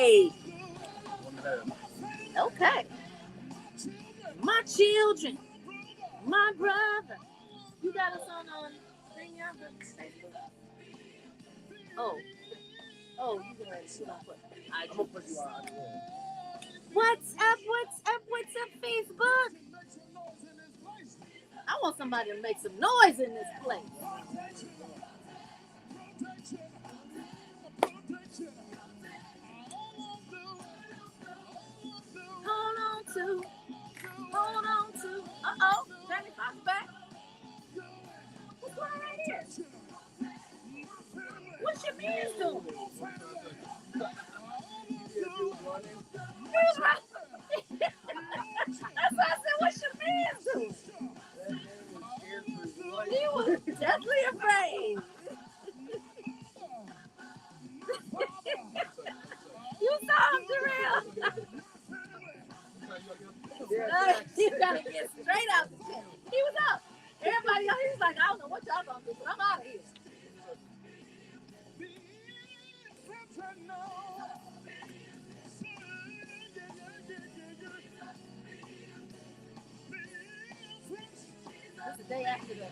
right. Okay. My children, my brother. You got us on thing out there? Facebook? Oh, you can ready. She don't put. I'm gonna put you on. What's up? What's up, Facebook? I want somebody to make some noise in this place. Hold on to. Jamie Foxx back. What's going on right here? What's your man doing? He was right. That's why I said, what's your man doing? He was definitely afraid. You saw him, Jarrell. You gotta get straight out the tent. He was up. Everybody else, he was like, I don't know what y'all gonna do, but I'm out of here. That's the day after that.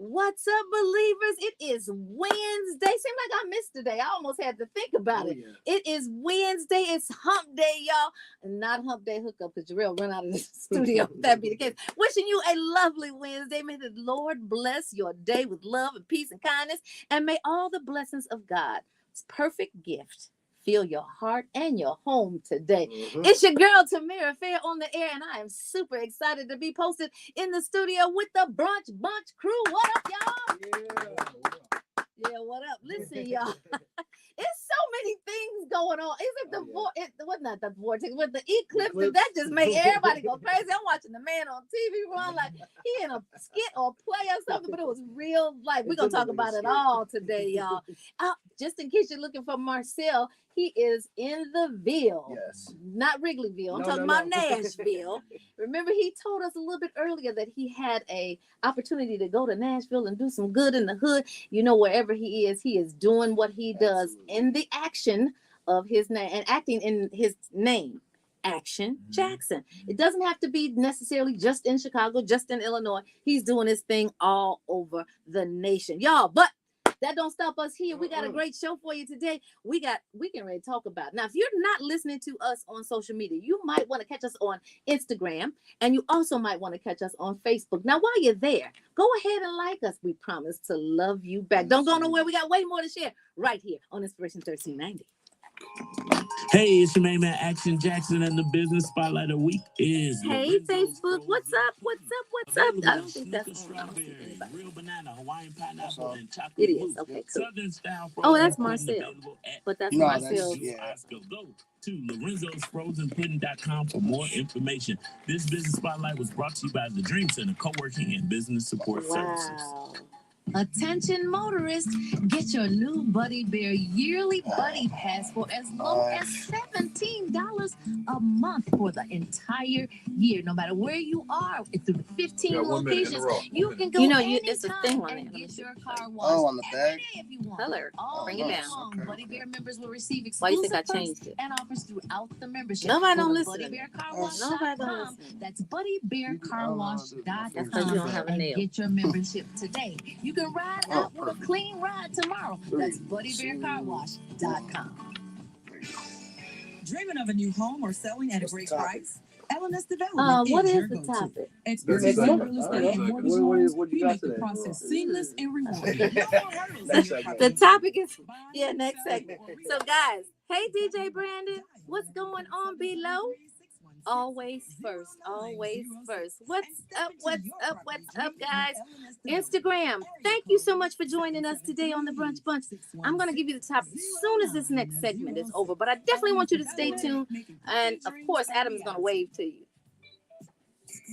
What's up, believers? It is Wednesday. Seems like I missed today. I almost had to think about it. Yeah. It is Wednesday. It's hump day, y'all. And not hump day hookup because Jarrell run out of the studio. If that be the case. Wishing you a lovely Wednesday. May the Lord bless your day with love and peace and kindness. And may all the blessings of God's perfect gift fill your heart and your home today. Mm-hmm. It's your girl Tamira Fair on the air, and I am super excited to be posted in the studio with the Brunch Bunch crew. What up, y'all? Yeah, what up? Listen, y'all. It's so many things going on. Is it the not the vortex, but the eclipse? That just made everybody go crazy. I'm watching the man on TV run like he in a skit or play or something, but it was real life. We're gonna talk about it all today, y'all. Just in case you're looking for Marcel, he is in the Ville. Yes. Not Wrigleyville. I'm talking about Nashville. Remember, he told us a little bit earlier that he had a opportunity to go to Nashville and do some good in the hood. You know, wherever he is doing what he does in the action of his name and acting in his name. Action Jackson. It doesn't have to be necessarily just in Chicago, just in Illinois. He's doing his thing all over the nation. Y'all, but that don't stop us here. We got a great show for you today. We can ready to talk about it. Now, if you're not listening to us on social media, you might want to catch us on Instagram, and you also might want to catch us on Facebook. Now, while you're there, go ahead and like us. We promise to love you back. Don't go nowhere. We got way more to share right here on Inspiration 1390. Hey, it's your main man, Action Jackson, and the business spotlight of the week is. Hey, Facebook, what's up? I don't think that's on. Real banana, Hawaiian pineapple, and chocolate. It is. Okay, cool. Southern style. That's Marcel. But that's Marcel. Go to LorenzosFrozenPudding.com for more information. This business spotlight was brought to you by the Dream Center Co-working and Business Support Services. Attention motorists, get your new Buddy Bear yearly Buddy Pass for as low as $17 a month for the entire year. No matter where you are, through the 15 locations, you can go it's a thing on and get your car washed on the bag. If you want. Color. Bring it down. Okay. Buddy Bear members will receive Why you think I exclusive changed it? and offers throughout the membership. Nobody don't listen. BuddyBearCarWash.com. That's BuddyBearCarWash.com. That's because you don't have a nail. Get your membership today. You can ride out with a clean ride tomorrow. That's BuddyBearCarWash.com. Dreaming of a new home or selling at a great price? LNS Development what is is your the go-to. topic? Expertise in real estate and mortgage loans. We make the process seamless and rewarding. The topic is next segment. So guys, hey DJ Brandon, what's going on below? Always first. What's up, guys? Instagram, thank you so much for joining us today on the Brunch Bunch. I'm going to give you the topic as soon as this next segment is over, but I definitely want you to stay tuned. And of course, Adam is going to wave to you.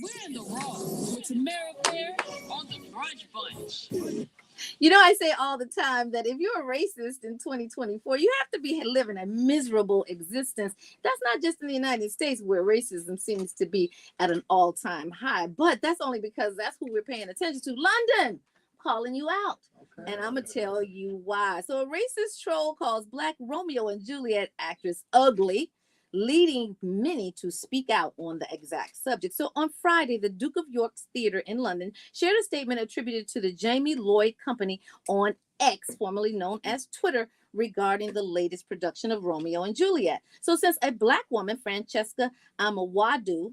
We're in the Raw with Tamara Fair on the Brunch Bunch. You know, I say all the time that if you're a racist in 2024, you have to be living a miserable existence. That's not just in the United States where racism seems to be at an all-time high, but that's only because that's who we're paying attention to. London, calling you out. Okay. And I'm going to tell you why. So a racist troll calls Black Romeo and Juliet actress ugly, leading many to speak out on the exact subject. So on Friday, the Duke of York's Theatre in London shared a statement attributed to the Jamie Lloyd Company on X, formerly known as Twitter, regarding the latest production of Romeo and Juliet. So since a Black woman, Francesca Amawade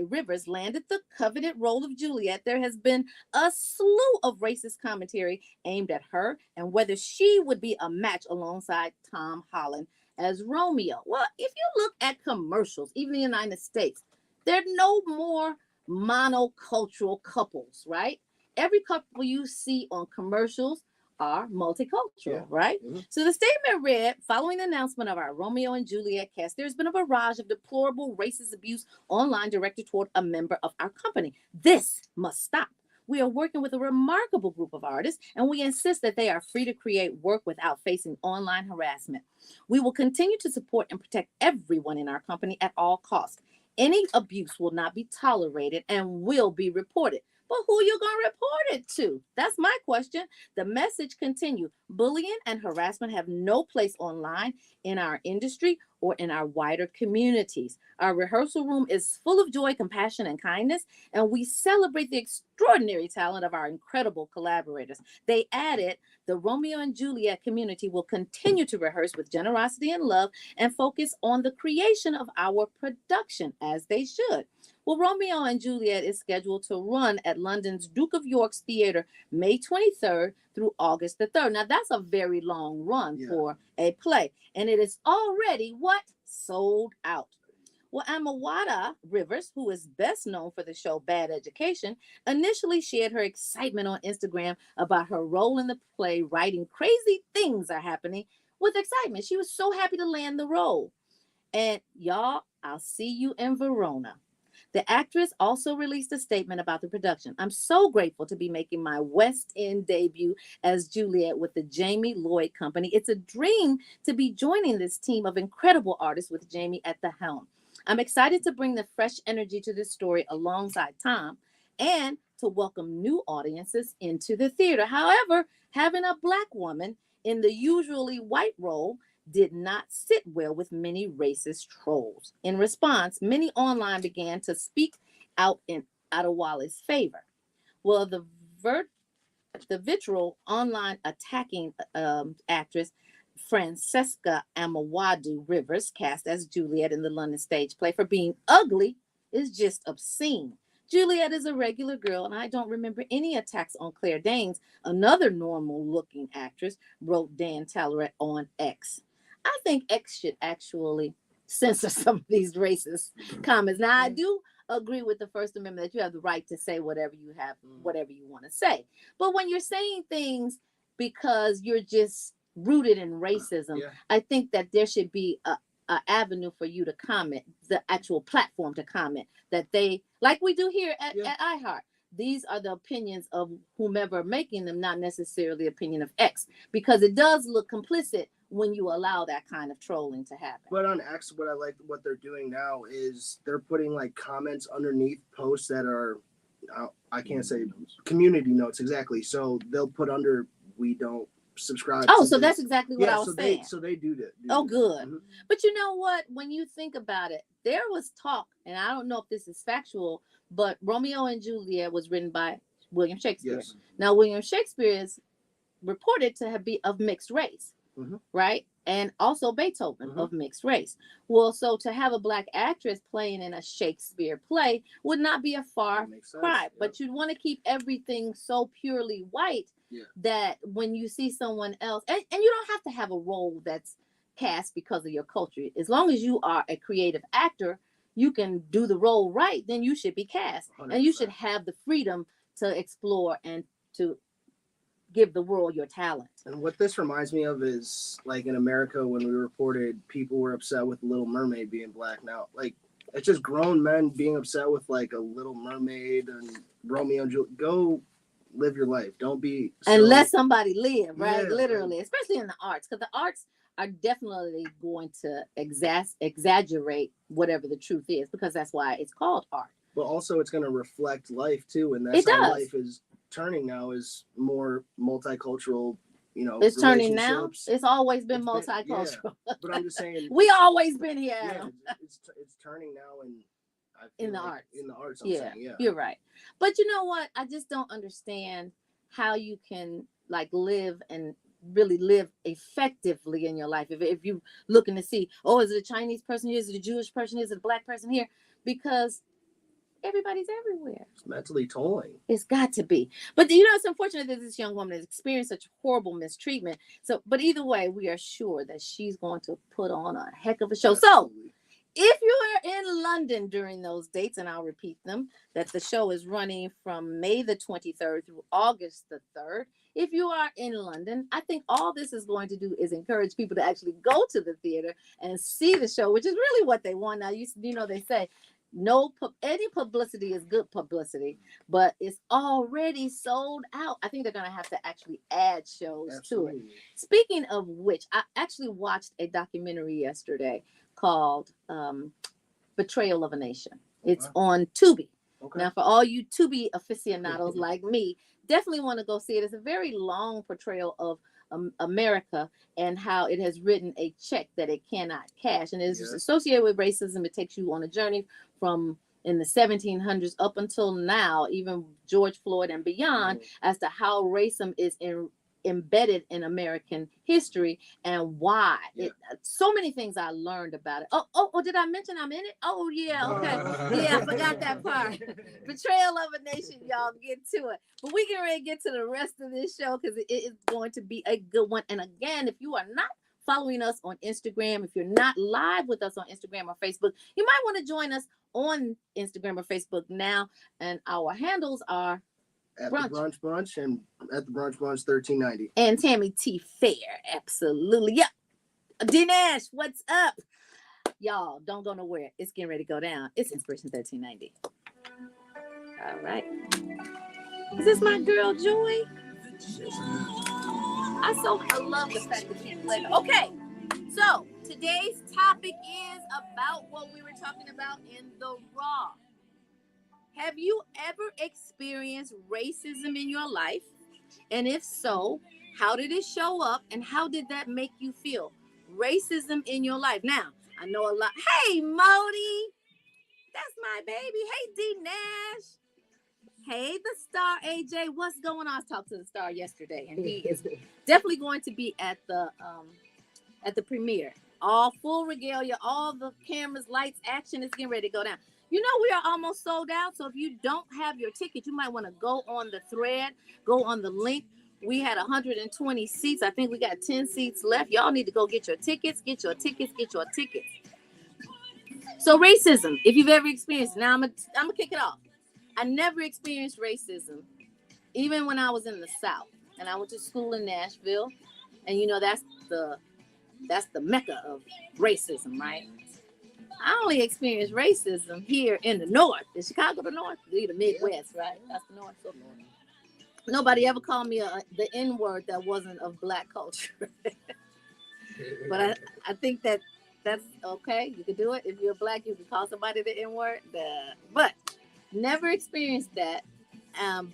Rivers, landed the coveted role of Juliet, there has been a slew of racist commentary aimed at her and whether she would be a match alongside Tom Holland as Romeo. Well, if you look at commercials, even in the United States, there are no more monocultural couples, right? Every couple you see on commercials are multicultural, right? Mm-hmm. So the statement read, following the announcement of our Romeo and Juliet cast, there's been a barrage of deplorable racist abuse online directed toward a member of our company. This must stop. We are working with a remarkable group of artists, and we insist that they are free to create work without facing online harassment. We will continue to support and protect everyone in our company at all costs. Any abuse will not be tolerated and will be reported. But who you gonna report it to? That's my question. The message continued. Bullying and harassment have no place online in our industry or in our wider communities. Our rehearsal room is full of joy, compassion, and kindness, and we celebrate the extraordinary talent of our incredible collaborators. They added, the Romeo and Juliet community will continue to rehearse with generosity and love and focus on the creation of our production, as they should. Well, Romeo and Juliet is scheduled to run at London's Duke of York's Theatre May 23rd through August the 3rd. Now, that's a very long run for a play, and it is already sold out. Well, Amawade Rivers, who is best known for the show Bad Education, initially shared her excitement on Instagram about her role in the play, writing crazy things are happening with excitement. She was so happy to land the role. And y'all, I'll see you in Verona. The actress also released a statement about the production. I'm so grateful to be making my West End debut as Juliet with the Jamie Lloyd Company. It's a dream to be joining this team of incredible artists with Jamie at the helm. I'm excited to bring the fresh energy to this story alongside Tom and to welcome new audiences into the theater. However, having a Black woman in the usually white role did not sit well with many racist trolls. In response, many online began to speak out in Adewale's favor. Well, the vitriol online attacking actress Francesca Amawade Rivers, cast as Juliet in the London stage play, for being ugly is just obscene. Juliet is a regular girl, and I don't remember any attacks on Claire Danes, another normal-looking actress, wrote Dan Talleret on X. I think X should actually censor some of these racist comments. Now, I do agree with the First Amendment that you have the right to say whatever you want to say. But when you're saying things because you're just rooted in racism, I think that there should be a avenue for you to comment, the actual platform to comment, that they, like we do here at iHeart. These are the opinions of whomever making them, not necessarily the opinion of X, because it does look complicit when you allow that kind of trolling to happen. But on X, what I like what they're doing now is they're putting like comments underneath posts that are, I can't say community notes exactly. So they'll put under, we don't subscribe. Oh, so that's exactly what I was saying. So they do that. Oh, good. Mm-hmm. But you know what? When you think about it, there was talk, and I don't know if this is factual, but Romeo and Juliet was written by William Shakespeare. Yes. Now, William Shakespeare is reported to be of mixed race, right? And also Beethoven of mixed race. Well, so to have a Black actress playing in a Shakespeare play would not be a far cry, but you'd want to keep everything so purely white that when you see someone else, and you don't have to have a role that's cast because of your culture. As long as you are a creative actor, you can do the role right, then you should be cast. 100%. And you should have the freedom to explore and to give the world your talent. And what this reminds me of is, like, in America, when we reported people were upset with Little Mermaid being Black. Now, like, it's just grown men being upset with, like, a Little Mermaid and Romeo and Juliet. Go live your life. Don't be and let somebody live, right? Literally, especially in the arts, because the arts are definitely going to exaggerate whatever the truth is, because that's why it's called art. But also, it's going to reflect life too, and that's how life is turning now is more multicultural. It's turning now. relationships. It's always been It's been- multicultural. But I'm just saying, We always been here. yeah, Adam. it's turning now, and I In feel the like arts. In the arts, I'm Yeah, saying, yeah. you're right. But you know what? I just don't understand how you can like live and really live effectively in your life. If you're looking to see, oh, is it a Chinese person here? Is it a Jewish person here? Is it a black person here? Because everybody's everywhere. It's mentally tolling. It's got to be. But it's unfortunate that this young woman has experienced such horrible mistreatment. So, but either way, we are sure that she's going to put on a heck of a show. So, Absolutely. if you are in London during those dates, and I'll repeat them, that the show is running from May the 23rd through August the 3rd. If you are in London, I think all this is going to do is encourage people to actually go to the theater and see the show, which is really what they want. Now, you know, they say any publicity is good publicity, but it's already sold out. I think they're going to have to actually add shows Absolutely. to it. Speaking of which, I actually watched a documentary yesterday called Betrayal of a Nation. It's on Tubi. Okay. Now, for all you Tubi aficionados like me, definitely want to go see it. It's a very long portrayal of America and how it has written a check that it cannot cash. And it's associated with racism. It takes you on a journey from in the 1700s up until now, even George Floyd and beyond, as to how racism is embedded in American history and why. So many things I learned about it. Oh, did I mention I'm in it? Oh, yeah, okay. Yeah, I forgot that part. Betrayal of a Nation, y'all, get to it. But we can really get to the rest of this show because it is going to be a good one. And again, if you are not following us on Instagram, if you're not live with us on Instagram or Facebook, you might want to join us on Instagram or Facebook now. And our handles are At the Brunch Bunch and at the Brunch Bunch 1390. And Tammy T Fair. Absolutely. Yep. Dinesh, what's up? Y'all, don't go nowhere. It's getting ready to go down. It's Inspiration 1390. All right. Is this my girl, Joy? I love the fact that she's playing. Okay. So, today's topic is about what we were talking about in the Raw. Have you ever experienced racism in your life? And if so, how did it show up and how did that make you feel? Racism in your life. Now, I know a lot. Hey, Modi. That's my baby. Hey, D Nash. Hey, the star AJ. What's going on? I talked to the star yesterday, and he is definitely going to be at the premiere. All full regalia, all the cameras, lights, action is getting ready to go down. You know, we are almost sold out. So if you don't have your ticket, you might want to go on the thread, go on the link. We had 120 seats. I think we got 10 seats left. Y'all need to go get your tickets, get your tickets. So racism, if you've ever experienced, now I'm gonna kick it off. I never experienced racism, even when I was in the South. And I went to school in Nashville. And you know, that's the mecca of racism, right? I only experienced racism here in the North. Is Chicago the North? The Midwest, right? That's the North. So nobody ever called me the N-word that wasn't of Black culture. But I think that's okay. You can do it. If you're Black, you can call somebody the N-word. But never experienced that.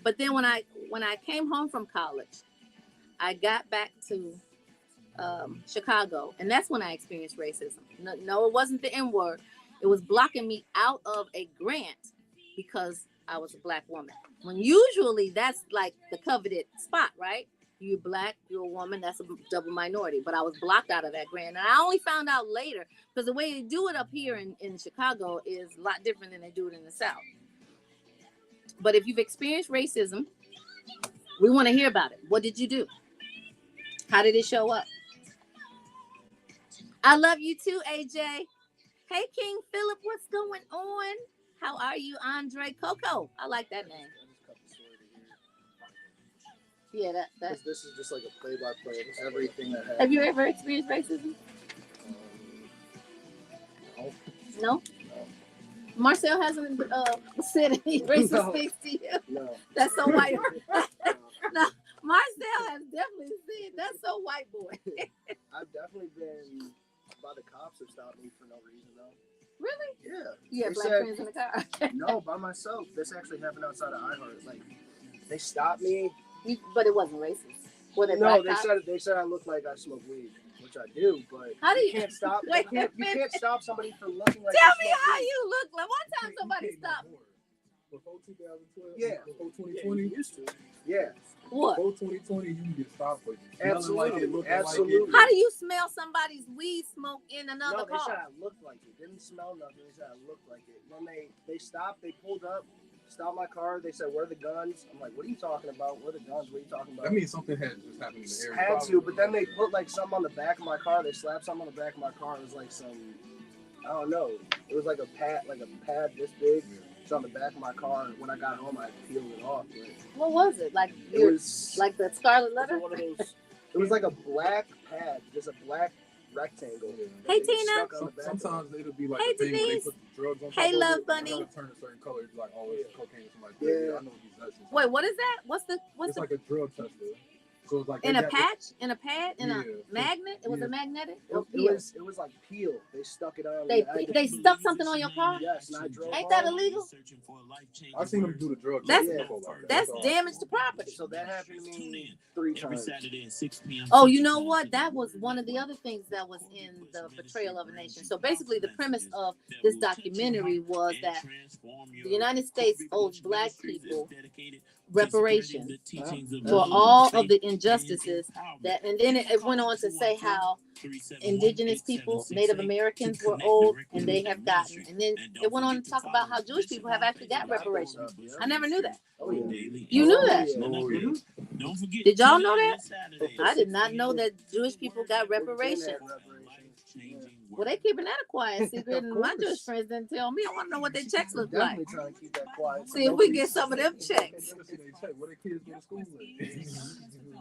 But then when I came home from college, I got back to Chicago, and that's when I experienced racism. No, it wasn't the N-word. It was blocking me out of a grant because I was a Black woman. When usually that's like the coveted spot, right? You're Black, you're a woman, that's a double minority. But I was blocked out of that grant. And I only found out later because the way they do it up here in Chicago is a lot different than they do it in the South. But if you've experienced racism, we want to hear about it. What did you do? How did it show up? I love you too, AJ. Hey, King Philip, what's going on? How are you, Andre Coco? I like that name. Yeah, that's. This is just like a play-by-play of everything that happened. Have you ever experienced racism? No. No? Marcel hasn't said any racist things to you. No. That's so white. No, Marcel has definitely said that's so white boy. I've definitely been. The cops have stopped me for no reason though. Really? Yeah. You have They Black said, friends in the car? No, by myself. This actually happened outside of iHeart. Like They stopped me. But it wasn't racist. Were they No, black they cops? said I look like I smoke weed, which I do. But How do you can't stop? Wait you a minute. can't stop somebody from looking like. Tell they me smoke how weed. you look like. One time somebody stopped. Before 2012, Yeah. before Yeah, 2020, you used to. Yeah, What? before 2020, you can get stopped for smelling Absolutely. like it, looking Absolutely. like it. How do you smell somebody's weed smoke in another No, they said car? I looked like it. Didn't smell nothing. They said I looked like it. Then they stopped. They pulled up, stopped my car. They said, "Where are the guns?" I'm like, "What are you talking about? Where are the guns? What are you talking about?" That means something had just happened in the area. Had to, but then they put like something on the back of my car. They slapped something on the back of my car. It was like some, I don't know. It was like a pad this big. It's on the back of my car. When I got home, I peeled it off. But What was it? Like it your, was like the Scarlet it was Letter? one of those. It was like a black pad, just a black rectangle. Hey, that they Tina. stuck on the back of it. Sometimes it'll be like Hey, a thing where they Denise. put the drugs on top Hey, of Love it, Bunny. and gotta turn a certain color. It's like, oh, it's cocaine or something like that. Yeah. Yeah, I know what these that's. Wait, what is that? What's It's the like a drug tester. So it's like in they a got- patch, in a pad, in a Yeah. magnet? It was Yeah. a magnetic. It Or peel? was like peel. They stuck it on. They stuck something on your car. Yes, and I drove Ain't that home. illegal? I've seen them do the drug That's- test before like that. That's all. damage to property. So that happened to me 3 Every times. Saturday at 6 p.m. Oh, you know what? That was one of the other things that was in the Betrayal of a Nation. So basically, the premise of this documentary was that the United States owes black people reparations for all of the injustices that, and then it went on to say how indigenous people, Native Americans were owed and they have gotten, and then it went on to talk about how Jewish people have actually got reparations. I never knew that. Oh, yeah. You knew that? Oh, yeah. Don't forget. Did y'all know that? I did not know that Jewish people got reparations. Well, they keeping that a quiet secret, and my Jewish friends didn't tell me. I want to know what their checks look like. Definitely trying to keep that quiet. See if we get some of them checks. Never see they check. Where their kids go to school at?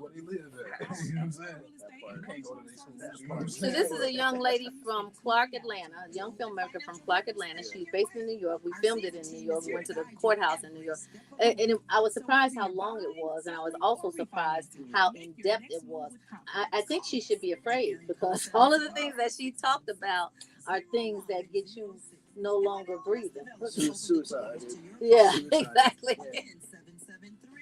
Where they live at? You know what I'm saying? You can't go to their school. You know what I'm So saying? this is a young lady from Clark, Atlanta, a young filmmaker from Clark, Atlanta. She's based in New York. We filmed it in New York. We went to the courthouse in New York. I was surprised how long it was, and I was also surprised how in-depth it was. I think she should be afraid because all of the things that she talked about are things that get you no longer breathing. Suicide. Yeah, Suicide. exactly. Yeah.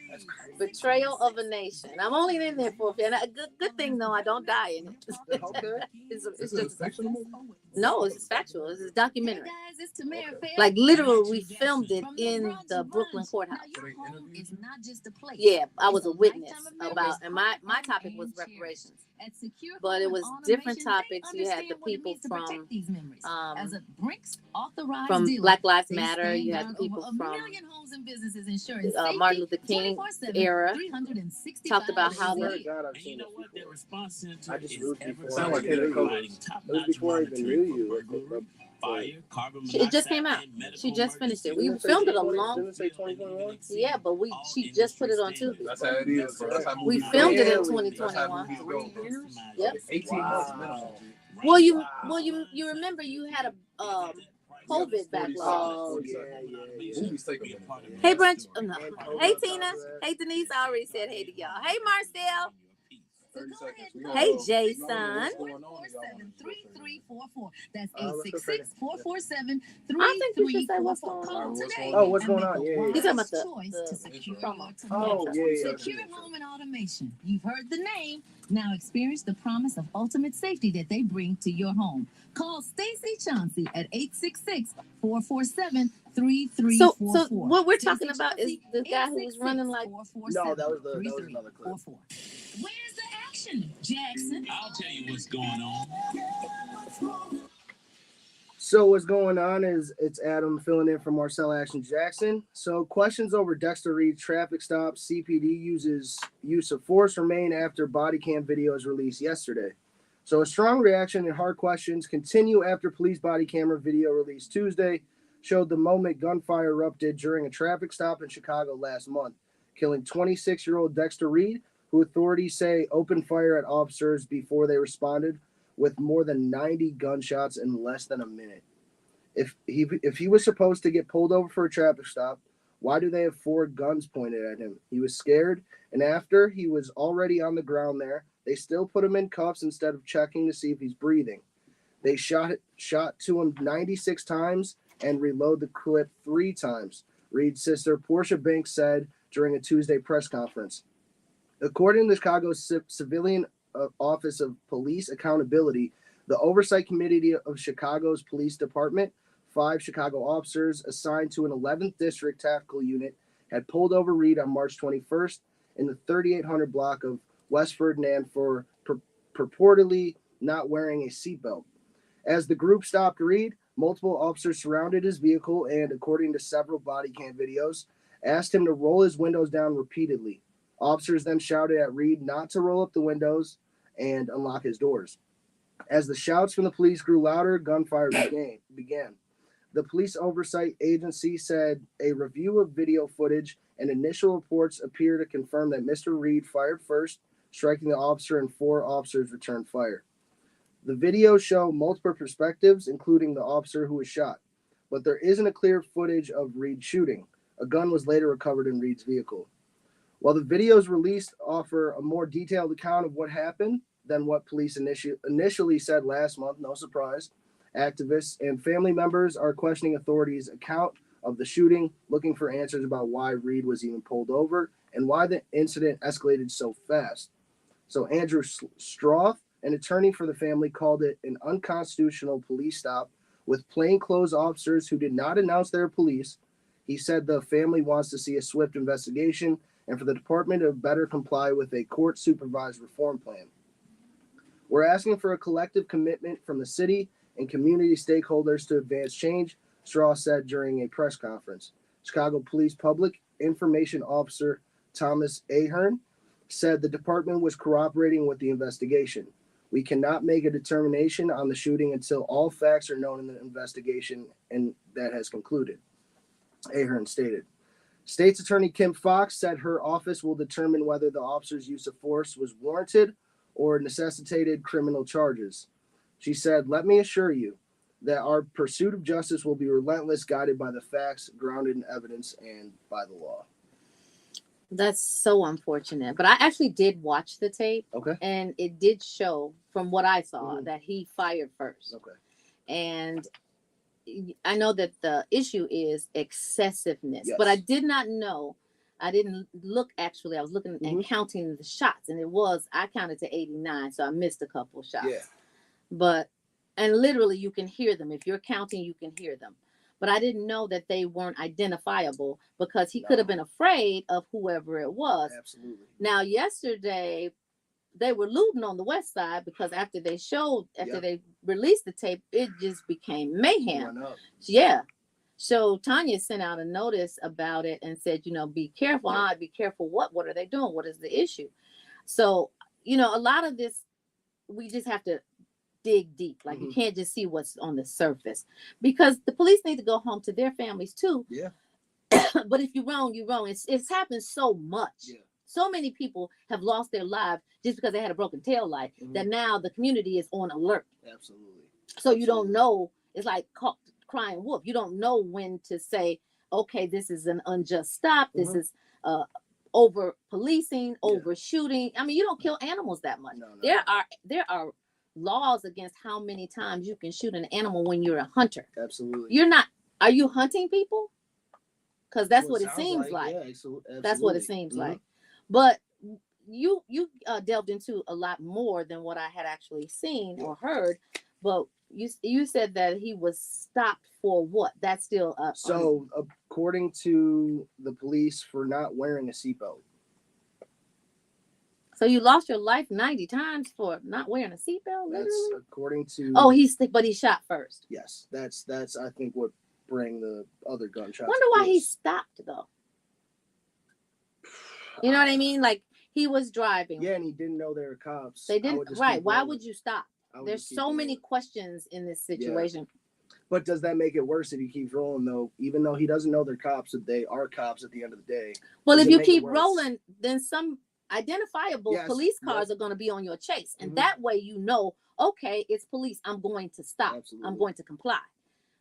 That's crazy. Betrayal of a Nation. I'm only in there for a good thing though. I don't die in it. Okay. It's This is a just fictional movie? no, it's factual. It's a documentary. Hey guys, it's Tamara Fair. Like literally, we filmed it in the Brooklyn courthouse. Now, your home is not just a place. Yeah, I was It's a witness lifetime of about, memories, and my honored topic was and cherished. reparations. At Secure But it Home was and different Automation, they topics. You had the understand what it people means to protect from, these memories. As a Brinks authorized from dealer, Black Lives they Matter. stand You had down the people over a from million homes and businesses ensuring Martin Luther safety King 24/7, era. 365 Talked about days how a the- Swear to year. God, I've And seen you know this what? Their before. response center I just is moved ever before. Sound like Hidden providing Colors. top-notch It was before I even monitoring knew you. for burglary, fire, carbon It just came monoxide, out. and medical She just finished it. We emergencies. filmed it a Didn't long. it say 2021? Yeah, but she just put it on Tuesday. That's how it is, bro. That's how We movies filmed go. it in Really? 2021. That's how movies go, bro. Yep. 18 months minimum. Wow. Well, you remember you had a COVID backlog. Oh, yeah, yeah, yeah. Movies take a minute. Hey, Brunch. Oh, no. And Hey, COVID Tina. on top of that. Hey, Denise. I already said hey to y'all. Hey, Marcel. 30 seconds. We Hey, gonna- Jason. What's going on? Y'all wanna do it? 3344. That's let's go for it. 866-447-3344. I think you should say what's going Call on. today Oh, what's and going make on? a Yeah, yeah. wise He's talking about choice the to secure promo. your Oh, tomorrow. yeah, yeah. Secure Home and Automation. You've heard the name. Now experience the promise of ultimate safety that they bring to your home. Call Stacy Chauncey at 866-447-3344. So what we're talking about is the guy who was running like. No, that was another clip. Where's the action, Jackson? I'll tell you what's going on. So what's going on is it's Adam filling in for Marcel Action Jackson. So questions over Dexter Reed's traffic stop. CPD use of force remain after body cam video is released yesterday. So a strong reaction and hard questions continue after police body camera video released Tuesday showed the moment gunfire erupted during a traffic stop in Chicago last month, killing 26-year-old Dexter Reed, who authorities say opened fire at officers before they responded, with more than 90 gunshots in less than a minute. If he was supposed to get pulled over for a traffic stop, why do they have 4 guns pointed at him? He was scared, and after he was already on the ground there, they still put him in cuffs instead of checking to see if he's breathing. They shot to him 96 times and reload the clip 3 times. Reed's sister, Portia Banks, said during a Tuesday press conference. According to the Chicago Civilian Office of Police Accountability, the Oversight Committee of Chicago's Police Department, 5 Chicago officers assigned to an 11th District Tactical Unit had pulled over Reed on March 21st in the 3800 block of West Ferdinand for purportedly not wearing a seatbelt. As the group stopped Reed, multiple officers surrounded his vehicle and, according to several body cam videos, asked him to roll his windows down repeatedly. Officers then shouted at Reed not to roll up the windows and unlock his doors. As the shouts from the police grew louder, gunfire began. The Police Oversight Agency said a review of video footage and initial reports appear to confirm that Mr. Reed fired first, striking the officer, and 4 officers returned fire. The videos show multiple perspectives, including the officer who was shot, but there isn't a clear footage of Reed shooting. A gun was later recovered in Reed's vehicle. While the videos released offer a more detailed account of what happened than what police initially said last month, no surprise, activists and family members are questioning authorities' account of the shooting, looking for answers about why Reed was even pulled over and why the incident escalated so fast. So Andrew Stroth, an attorney for the family, called it an unconstitutional police stop with plainclothes officers who did not announce they were police. He said the family wants to see a swift investigation and for the department to better comply with a court-supervised reform plan. We're asking for a collective commitment from the city and community stakeholders to advance change, Straw said during a press conference. Chicago Police Public Information Officer Thomas Ahern said the department was cooperating with the investigation. We cannot make a determination on the shooting until all facts are known in the investigation and that has concluded, Ahern stated. State's Attorney Kim Fox said her office will determine whether the officer's use of force was warranted or necessitated criminal charges. She said, "Let me assure you that our pursuit of justice will be relentless, guided by the facts, grounded in evidence, and by the law." That's so unfortunate. But I actually did watch the tape. Okay. And it did show, from what I saw, that he fired first. Okay. And I know that the issue is excessiveness, Yes. but I did not know. I didn't look, actually. I was looking and counting the shots, and I counted to 89, so I missed a couple shots. Yeah. And literally you can hear them. If you're counting, you can hear them. But I didn't know that they weren't identifiable because he could have been afraid of whoever it was. Absolutely. Now, yesterday, they were looting on the west side because after they released the tape, it just became mayhem. Yeah. So Tanya sent out a notice about it and said, be careful. Be careful. What are they doing? What is the issue? So, a lot of this, we just have to dig deep. Like you can't just see what's on the surface, because the police need to go home to their families too. Yeah. But if you're wrong, you're wrong. It's happened so much. Yeah. So many people have lost their lives just because they had a broken tail light that now the community is on alert. Absolutely. So you don't know. It's like crying wolf. You don't know when to say, okay, this is an unjust stop. This is over policing, overshooting. I mean, you don't kill animals that much. No. There are laws against how many times you can shoot an animal when you're a hunter. Absolutely. You're not. Are you hunting people? Because that's what it sounds seems like. Yeah, absolutely. That's what it seems like. But you delved into a lot more than what I had actually seen or heard. But you said that he was stopped for what? That's still up. So according to the police, for not wearing a seatbelt. So you lost your life 90 times for not wearing a seatbelt? That's according to. Oh, but he shot first. Yes, that's I think what bring the other gunshots. Wonder why he stopped though. You know what I mean? Like he was driving. Yeah, and he didn't know they were cops. They didn't. Right? Why would you stop? There's so many questions in this situation. Yeah. But does that make it worse if he keeps rolling though? Even though he doesn't know they're cops, that they are cops at the end of the day. Well, if you keep rolling, then some identifiable police cars are going to be on your chase, and that way okay, it's police. I'm going to stop. Absolutely. I'm going to comply.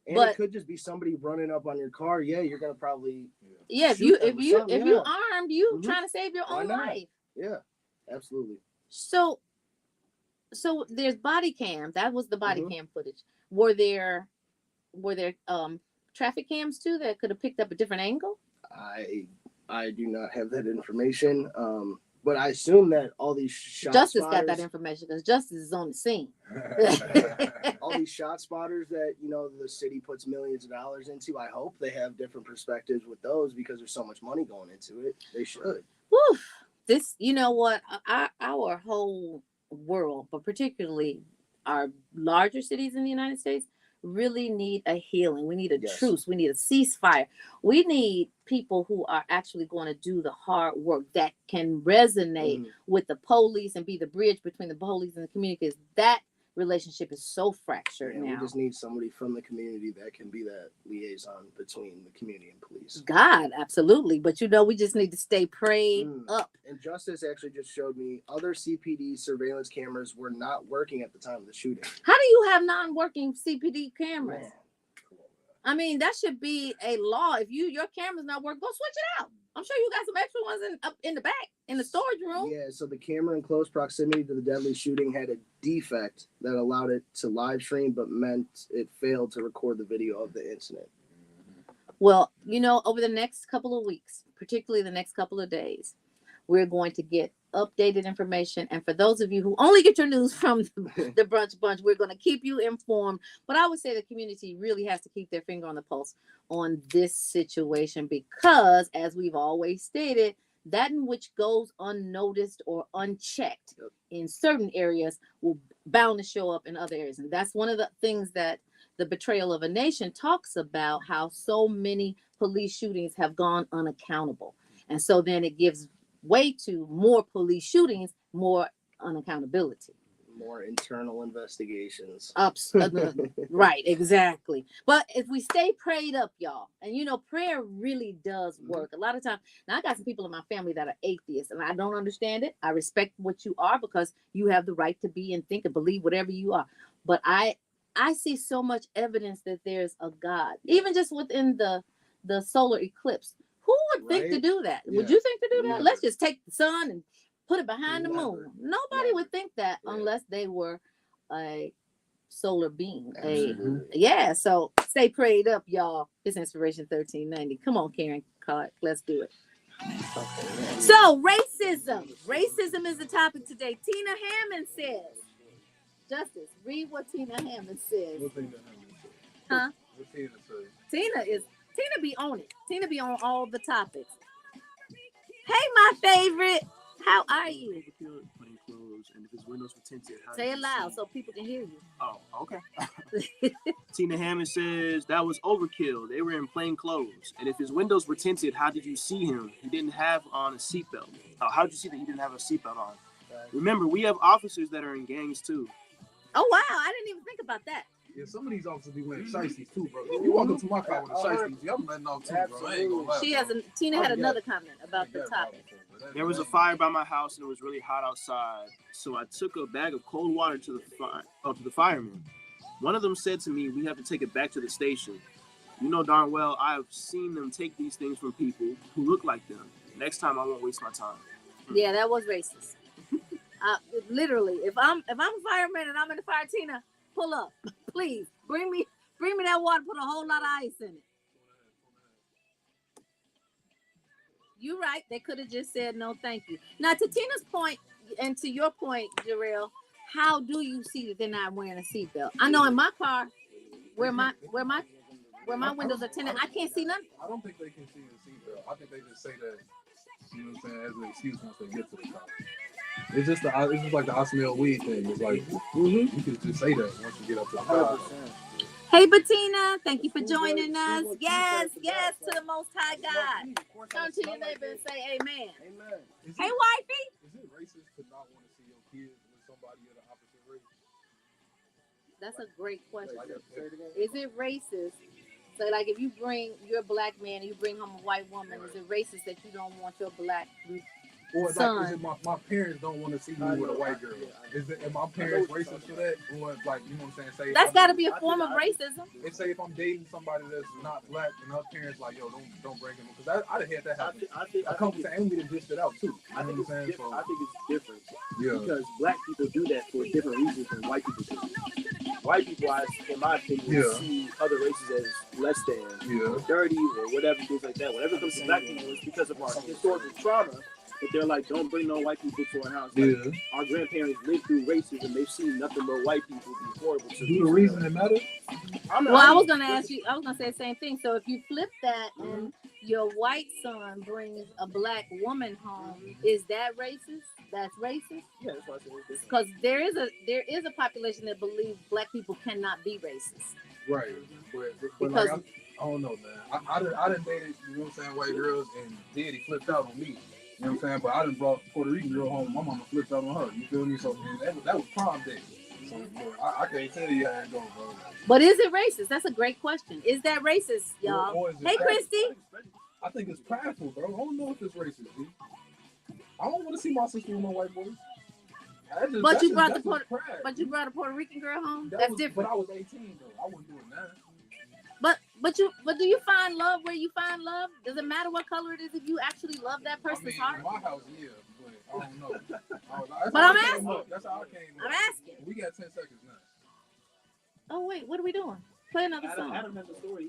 And but it could just be somebody running up on your car. Yeah, you're gonna probably. Yeah, if you're armed, you trying to save your own life. Yeah, absolutely. So there's body cam. That was the body cam footage. Were there traffic cams too that could have picked up a different angle? I I do not have that information. But I assume that all these shot Justice spotters, got that information because Justice is on the scene. all these shot spotters that, you know, the city puts millions of dollars into, I hope they have different perspectives with those because there's so much money going into it. They should. Whew. This, you know what, our whole world, but particularly our larger cities in the United States, really need a healing. We need a truce. We need a ceasefire. We need people who are actually going to do the hard work that can resonate with the police and be the bridge between the police and the community. Because that relationship is so fractured now. We just need somebody from the community that can be that liaison between the community and police. God, absolutely. But you know, we just need to stay prayed up. And Justice actually just showed me other CPD surveillance cameras were not working at the time of the shooting. How do you have non-working CPD cameras? Man. I mean, that should be a law. If your camera's not working, go switch it out. I'm sure you got some extra ones up in the back, in the storage room. Yeah, so the camera in close proximity to the deadly shooting had a defect that allowed it to live stream, but meant it failed to record the video of the incident. Well, you know, over the next couple of weeks, particularly the next couple of days, we're going to get updated information. And for those of you who only get your news from the Brunch Bunch, we're going to keep you informed. But I would say the community really has to keep their finger on the pulse on this situation because, as we've always stated, that in which goes unnoticed or unchecked in certain areas will bound to show up in other areas. And that's one of the things that the Betrayal of a Nation talks about, how so many police shootings have gone unaccountable. And so then it gives way to more police shootings, more unaccountability. More internal investigations. Right, exactly. But if we stay prayed up, y'all, and you know, prayer really does work. A lot of times, now I got some people in my family that are atheists, and I don't understand it. I respect what you are because you have the right to be and think and believe whatever you are. But I see so much evidence that there's a God, even just within the solar eclipse. Who would think to do that? Yeah. Would you think to do that? Never. Let's just take the sun and put it behind the moon. Nobody would think that unless they were a solar being. So stay prayed up, y'all. It's Inspiration 1390. Come on, Karen Clark. Let's do it. So racism. Racism is the topic today. Tina Hammond says. Justice, read what Tina Hammond says. What Tina Hammond says? Huh? What Tina says? Tina be on it. Tina be on all the topics. Hey, my favorite. How are you? Plain clothes, and if his windows were tinted, say it loud so people can hear you. Oh, okay. Tina Hammond says that was overkill. They were in plain clothes, and if his windows were tinted, how did you see him? He didn't have on a seatbelt. How did you see that he didn't have a seatbelt on? Remember, we have officers that are in gangs too. Oh wow, I didn't even think about that. Yeah, some of these officers be wearing shiesties too, bro. You walk up to my car with a shiesty, I'm letting off too, bro. I ain't gonna lie. Tina had another comment about the topic. There was a fire by my house and it was really hot outside, so I took a bag of cold water to the firemen. One of them said to me, "We have to take it back to the station." You know darn well I've seen them take these things from people who look like them. Next time I won't waste my time. Yeah, that was racist. Literally, if I'm a fireman and I'm in the fire, Tina, pull up, please. Bring me that water. Put a whole lot of ice in it. You're right. They could have just said no, thank you. Now, to Tina's point and to your point, Jarrell, how do you see that they're not wearing a seatbelt? I know in my car, where my windows are tinted, I can't see nothing. I don't think they can see the seatbelt. I think they just say that, you know what I'm saying, as an excuse once they get to the car. It's just like the I smell weed thing. It's like you can just say that once you get up to the car. Hey, Bettina, thank you for joining us. Yes, to the Most High God. Turn to your neighbor and say amen. Amen. Hey, wifey. Is it racist to not want to see your kids with somebody of the opposite race? That's a great question. Is it racist? So, like, if you bring your black man and you bring home a white woman, is it racist that you don't want your black or son? Like, is it my parents don't want to see me with a white girl? Am my parents racist for that? Or like, you know what I'm saying? Say that's got to be a form of racism. And say if I'm dating somebody that's not black and her parents like, yo, don't bring him, because I'd have had that happen. A couple times, and we done dished it out too. I think it's different. Yeah. Because black people do that for different reasons than white people do. white people, in my opinion, see other races as less than, or dirty, or whatever, things like that. Whenever it comes to black people, it's because of our historical trauma that they're like, don't bring no white people to our house. Like, our grandparents lived through racism; they've seen nothing but white people be horrible. So do the reason it matter? I was gonna ask you. I was gonna say the same thing. So if you flip that and your white son brings a black woman home, is that racist? That's racist. Yeah, that's why I said it's Because there is a population that believes black people cannot be racist. Right, but like, I don't know, man. I done dated, you know what I'm saying, white girls, and Daddy flipped out on me. You know what I'm saying? But I done brought Puerto Rican girl home. My mama flipped out on her. You feel me? So that was prom day. So I can't tell you how it goes, bro. But is it racist? That's a great question. Is that racist, y'all? Hey, Christy. I think it's prideful, bro. I don't know if it's racist, dude. I don't want to see my sister with no white boys. But you brought a Puerto Rican girl home. That's different. But I was 18 though. I wouldn't do it now. But do you find love where you find love? Does it matter what color it is if you actually love that person's heart? In my house, yeah, but I don't know. But I'm asking. That's how I came up. I'm asking. We got 10 seconds now. Oh wait, what are we doing? Play another song. Adam has a story.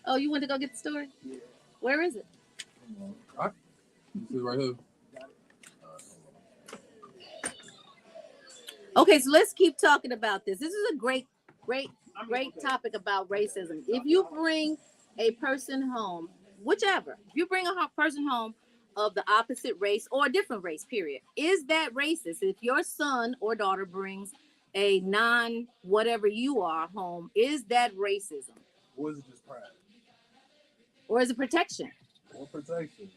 Oh, you went to go get the story? Yeah. Where is it? You see it right here. Okay, so let's keep talking about this. This is a great topic about racism. If you bring a person home, whichever, if you bring a person home of the opposite race or a different race, period, is that racist? If your son or daughter brings a non-whatever you are home, is that racism? Or is it just pride? Or is it protection? Or protection.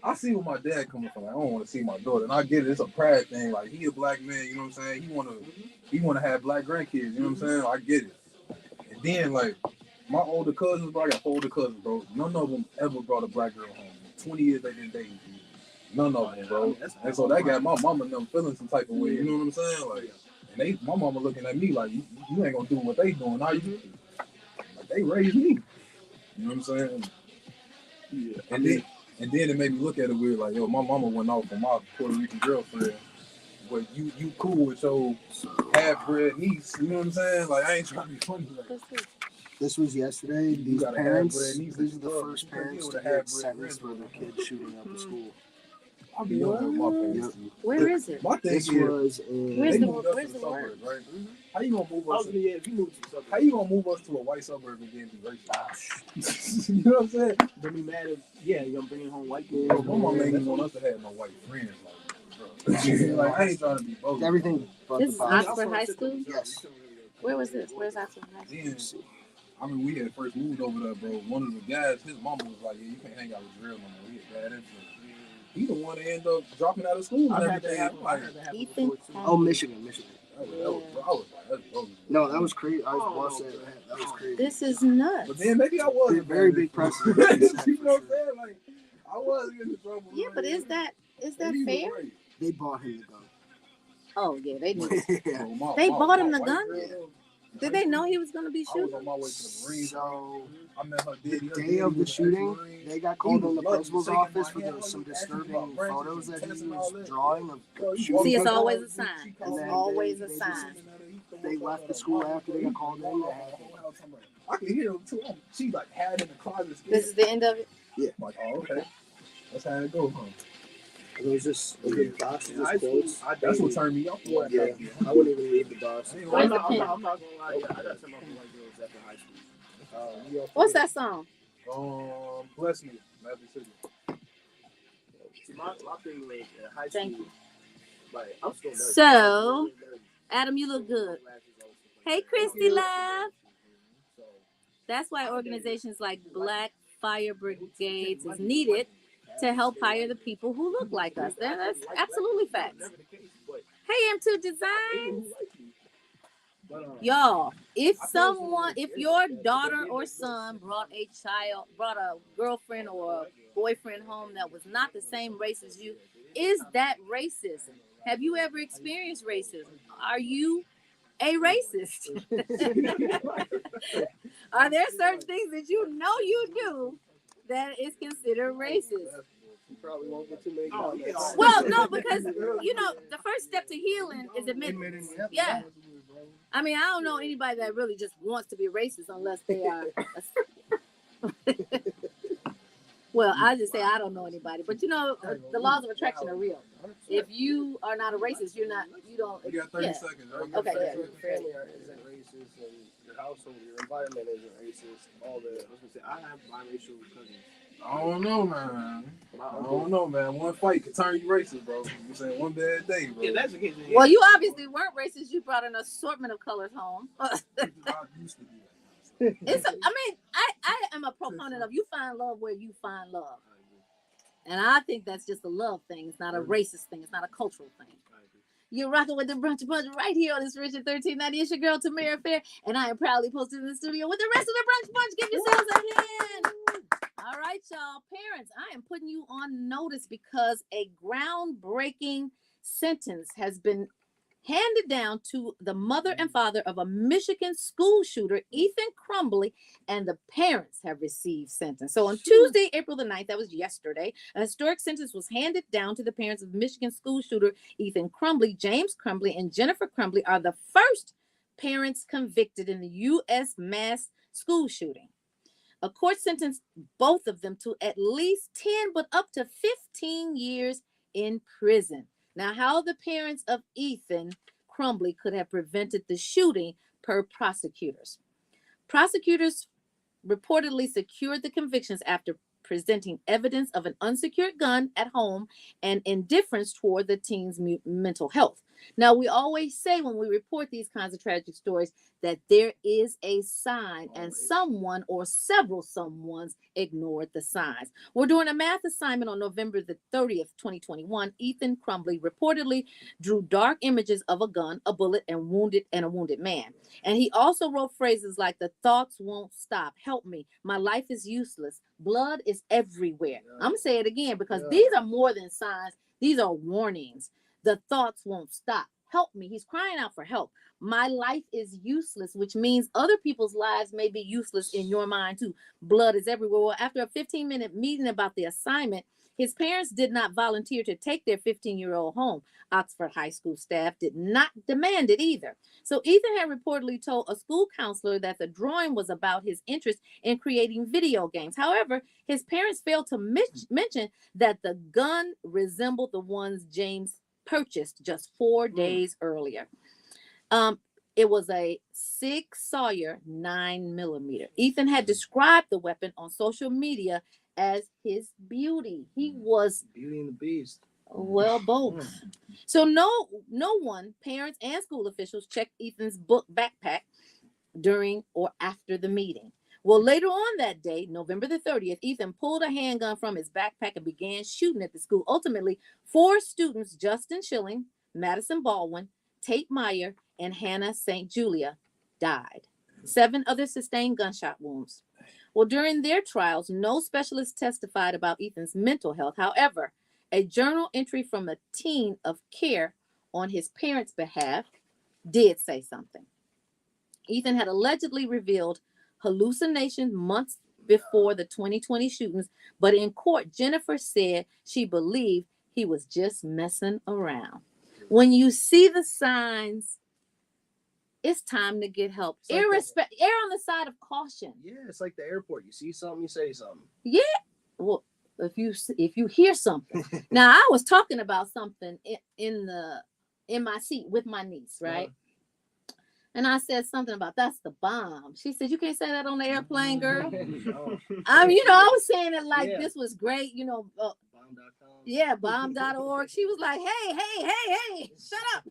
I see where my dad coming from. Like, I don't want to see my daughter, and I get it. It's a pride thing. Like, he a black man, you know what I'm saying? He wanna have black grandkids. You know what I'm saying? I get it. And then like my older cousins, bro, I got 4 older cousins, bro. None of them ever brought a black girl home. 20 years they been dating. None of them, bro. And so that got my mama and them feeling some type of way. You know what I'm saying? Like, and my mama looking at me like, you ain't gonna do what they doing. How you? Like, they raised me. You know what I'm saying? Yeah. And then it made me look at it weird, like, yo, my mama went off on my Puerto Rican girlfriend, but you cool with your half-bred niece, you know what I'm saying? Like, I ain't trying to be funny. Like, this was yesterday. These parents, these are the first parents to get sentenced for their kids shooting up the school. I'll be honest with my parents. Where is it? My thing this was where's the suburbs, right? How you gonna move us? How you gonna move us to a white suburb and then be racist? You know what I'm saying? Don't be mad if you're gonna bring home white kids. Bro, my mom ain't want us to have no white friends. Like, bro. Like, I ain't trying to be both. Everything. But this is Oxford High School? Yes. Where was this? Where's Oxford High School? I mean, we had first moved over there, bro. One of the guys, his mama was like, yeah, you can't hang out with Drill no more. He had bad influence. He the one that ended up dropping out of school and everything. Michigan. I was like, that's bogus. No, that was crazy. I was lost that. That was crazy. This is nuts. But then maybe I was very big precedent. You know what I'm saying? Like, I was getting in trouble. Yeah, but is that fair? They bought him the gun. Oh yeah, they knew. Yeah. They bought him the gun. Did they know he was gonna be shooting? I was on my way to the Marines. So I met her the day of the shooting, they got called in the principal's office for some disturbing photos that he was drawing of shooting. See, it's always a sign. It's always a sign. They left the school after they got called in. I can hear them too. She like had in the closet. This is the end of it? Yeah. Like, oh, okay. That's how it goes, huh? It was just the box was just closed. That's what turned me off. Yeah, I wouldn't even leave the box. Where's the pen? I'm not gonna lie. I got some other white girls after high school. What's that song? Bless Me, Maverick City. See, my thing was high school. Thank you. Like, I'm still nervous. So, Adam, you look good. Hey, Christy Love. That's why organizations like Black Fire Brigades is needed to help hire the people who look like us. That's absolutely facts. Hey, M2 Designs. Y'all, if your daughter or son brought a girlfriend or a boyfriend home that was not the same race as you, is that racism? Have you ever experienced racism? Are you a racist? Are there certain things that you do that is considered racist? You probably won't get too many comments. Well, no, because the first step to healing is admitting. Yeah. I mean, I don't know anybody that really just wants to be racist unless they are. Well, I just say I don't know anybody, but you know, the laws of attraction are real. If you are not a racist, you don't. You got 30 seconds. Okay. Your family isn't racist, and your household, your environment isn't racist. All the. I was gonna say I have biracial cousins. I don't know, man. One fight can turn you racist, bro. You saying one bad day, bro. Yeah, that's the case. Well, you obviously weren't racist. You brought an assortment of colors home. I used to be I am a proponent of you find love where you find love. And I think that's just a love thing. It's not a racist thing. It's not a cultural thing. You're rocking with the Brunch Bunch right here on this Richard 1390. It's your girl, Tamara Fair. And I am proudly posted in the studio with the rest of the Brunch Bunch. Give yourselves a hand. All right, y'all. Parents, I am putting you on notice because a groundbreaking sentence has been handed down to the mother and father of a Michigan school shooter, Ethan Crumbley, and the parents have received sentence. So on Tuesday, April the 9th, that was yesterday, a historic sentence was handed down to the parents of Michigan school shooter Ethan Crumbley. James Crumbley and Jennifer Crumbley are the first parents convicted in the U.S. mass school shooting. A court sentenced both of them to at least 10, but up to 15 years in prison. Now, how the parents of Ethan Crumbley could have prevented the shooting per prosecutors. Prosecutors reportedly secured the convictions after presenting evidence of an unsecured gun at home and indifference toward the teen's mental health. Now, we always say when we report these kinds of tragic stories that there is a sign and someone or several someones ignored the signs. We're doing a math assignment on November the 30th, 2021. Ethan Crumbley reportedly drew dark images of a gun, a bullet, and a wounded man. And he also wrote phrases like, "The thoughts won't stop. Help me. My life is useless. Blood is everywhere." I'm going to say it again because these are more than signs. These are warnings. The thoughts won't stop. Help me. He's crying out for help. My life is useless, which means other people's lives may be useless in your mind too. Blood is everywhere. Well, after a 15-minute meeting about the assignment, his parents did not volunteer to take their 15-year-old home. Oxford High School staff did not demand it either. So Ethan had reportedly told a school counselor that the drawing was about his interest in creating video games. However, his parents failed to mention that the gun resembled the ones James purchased just 4 days earlier. It was a Sig Sauer 9mm. Ethan had described the weapon on social media as his beauty. He was Beauty and the Beast. Well, both. So no one, parents and school officials, checked Ethan's book backpack during or after the meeting. Well, later on that day, November the 30th, Ethan pulled a handgun from his backpack and began shooting at the school. Ultimately, 4 students, Justin Schilling, Madison Baldwin, Tate Meyer, and Hannah St. Julia, died. 7 others sustained gunshot wounds. Well, during their trials, no specialist testified about Ethan's mental health. However, a journal entry from a teen of care on his parents' behalf did say something. Ethan had allegedly revealed hallucinations months before the 2020 shootings, but in court, Jennifer said she believed he was just messing around. When you see the signs, it's time to get help. Err on the side of caution. Yeah, it's like the airport. You see something, you say something. Yeah. Well, if you hear something. Now, I was talking about something in my seat with my niece, right? And I said something about that's the bomb. She said, "You can't say that on the airplane, girl." I mean, I was saying it like this was great, bomb.com. Yeah, bomb.org. She was like, hey, shut up.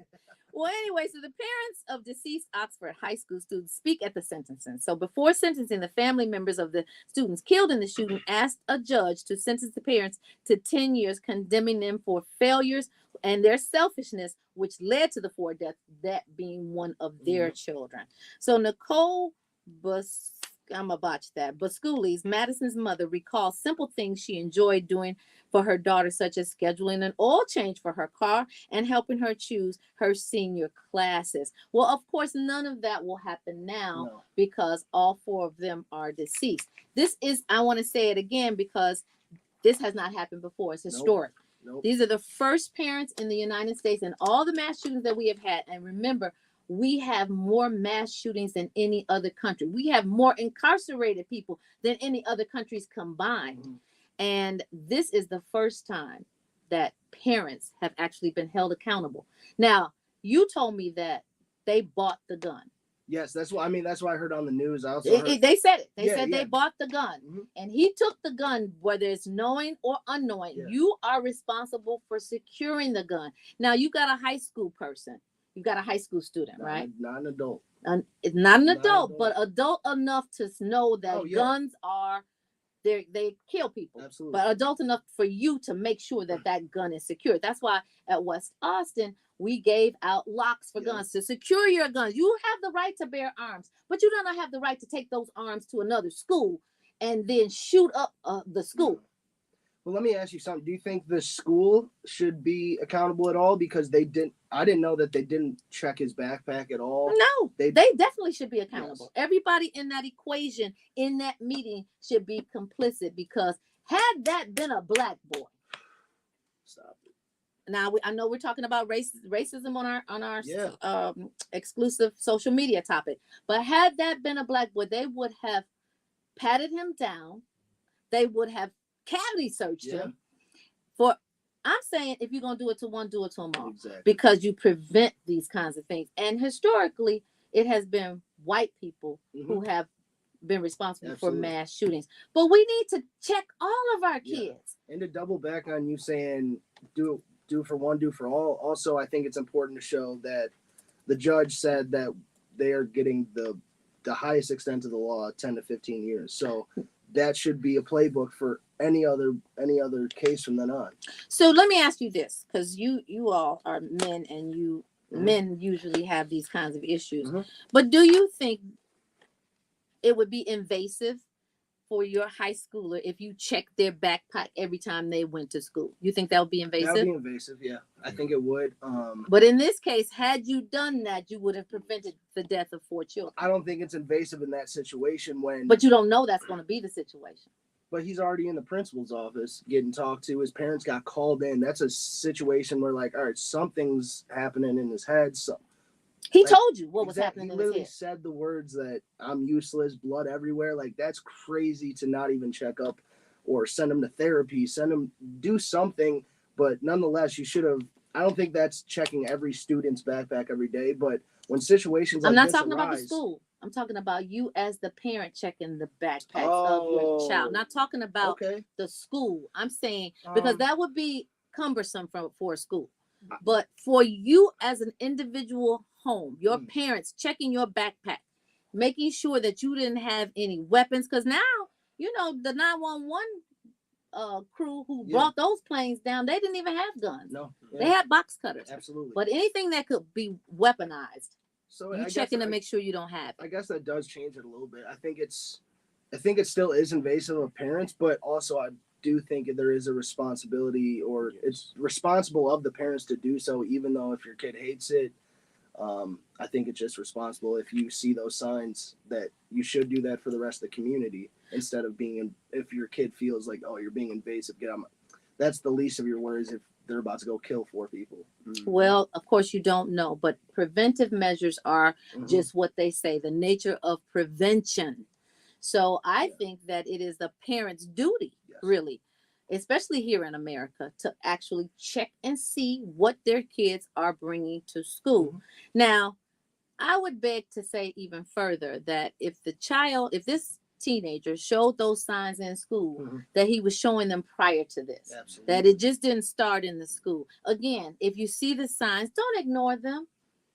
Well, anyway, so the parents of deceased Oxford High School students speak at the sentencing. So before sentencing, the family members of the students killed in the shooting asked a judge to sentence the parents to 10 years, condemning them for failures and their selfishness, which led to the 4 deaths, that being one of their children. So Nicole Basculi's, Madison's mother, recalls simple things she enjoyed doing for her daughter, such as scheduling an oil change for her car and helping her choose her senior classes. Well, of course, none of that will happen now because all 4 of them are deceased. This is, I want to say it again because this has not happened before. It's historic. These are the first parents in the United States and all the mass shootings that we have had. And remember, we have more mass shootings than any other country. We have more incarcerated people than any other countries combined. Mhm. And this is the first time that parents have actually been held accountable. Now, you told me that they bought the gun. Yes, that's what I mean. That's what I heard on the news. I also heard, They said it. They Yeah, said yeah. they bought the gun. Mhm. And he took the gun, whether it's knowing or unknowing. Yeah. You are responsible for securing the gun. Now, you got a high school person. You got a high school student, right? Not an adult. It's not an Not adult, adult. but adult enough to know that Oh, yeah. guns are they kill people. Absolutely. But adult enough for you to make sure that that gun is secure. That's why at West Austin we gave out locks for Yeah. guns to secure your guns. You have the right to bear arms, but you do not have the right to take those arms to another school and then shoot up the school. Well, let me ask you something. Do you think the school should be accountable at all? Because I didn't know that they didn't check his backpack at all. No, They- they definitely should be accountable. Everybody in that equation, in that meeting, should be complicit, because had that been a black boy, Stop it. now I know we're talking about racism on our Yeah. exclusive social media topic, but had that been a black boy, they would have patted him down. They would have cavity searched Yeah. him. For I'm saying, if you're gonna do it to one, do it to them all, Exactly. because you prevent these kinds of things. And historically, it has been white people who have been responsible Absolutely. for mass shootings. But we need to check all of our Yeah. kids. And to double back on you saying do for one, do for all. Also, I think it's important to show that the judge said that they are getting the highest extent of the law, 10 to 15 years. So that should be a playbook for any other case from then on. So let me ask you this, because you all are men, and men usually have these kinds of issues. Mhm. But do you think it would be invasive for your high schooler if you checked their backpack every time they went to school? You think that would be invasive? That would be invasive, yeah. I think it would. But in this case, had you done that, you would have prevented the death of 4 children. I don't think it's invasive in that situation when. But you don't know that's going to be the situation. But he's already in the principal's office getting talked to. His parents got called in. That's a situation where, like, all right, something's happening in his head. So He like, told you what was exactly, happening he in his literally head. said the words that I'm useless, blood everywhere. Like, that's crazy to not even check up or send him to therapy, do something. But nonetheless, you should have. I don't think that's checking every student's backpack every day. But when situations like I'm not this talking about the arise- school. I'm talking about you as the parent checking the backpacks of your child. Not talking about Okay. the school. I'm saying, because that would be cumbersome for a school. But for you as an individual home, your parents checking your backpack, making sure that you didn't have any weapons, because now, the 911 crew who brought those planes down, they didn't even have guns. No. They had box cutters. Absolutely. But anything that could be weaponized, So you I checking guess to make sure you don't have it. I guess that does change it a little bit. I think it still is invasive of parents, but also I do think there is a responsibility, or it's responsible of the parents to do so, even though if your kid hates it. I think it's just responsible if you see those signs that you should do that for the rest of the community, instead of if your kid feels like, oh, you're being invasive, get on. That's the least of your worries if they're about to go kill 4 people. Well, of course, you don't know, but preventive measures are just what they say, the nature of prevention. So I think that it is the parent's duty, really, especially here in America, to actually check and see what their kids are bringing to school. Now, I would beg to say even further that if this teenager showed those signs in school, that he was showing them prior to this. Absolutely. That it just didn't start in the school. Again, if you see the signs, don't ignore them.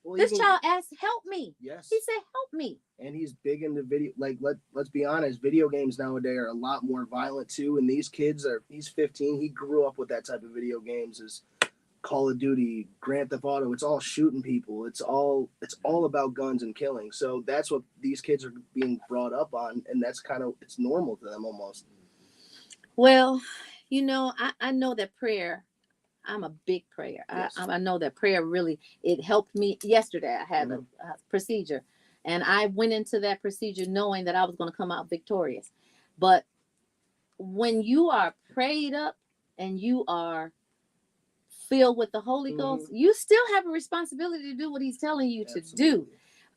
Well, This even- child asked, "Help me." Yes. He said, "Help me." And he's big into video. Like, let's be honest, video games nowadays are a lot more violent too. And these kids he's 15. He grew up with that type of video games, as Call of Duty, Grand Theft Auto. It's all shooting people. It's all about guns and killing. So that's what these kids are being brought up on, and that's it's normal to them almost. Well, I know that prayer. I'm a big prayer. Yes. I know that prayer really, it helped me. Yesterday, I had a procedure, and I went into that procedure knowing that I was going to come out victorious. But when you are prayed up and you are filled with the Holy Ghost, you still have a responsibility to do what he's telling you to do.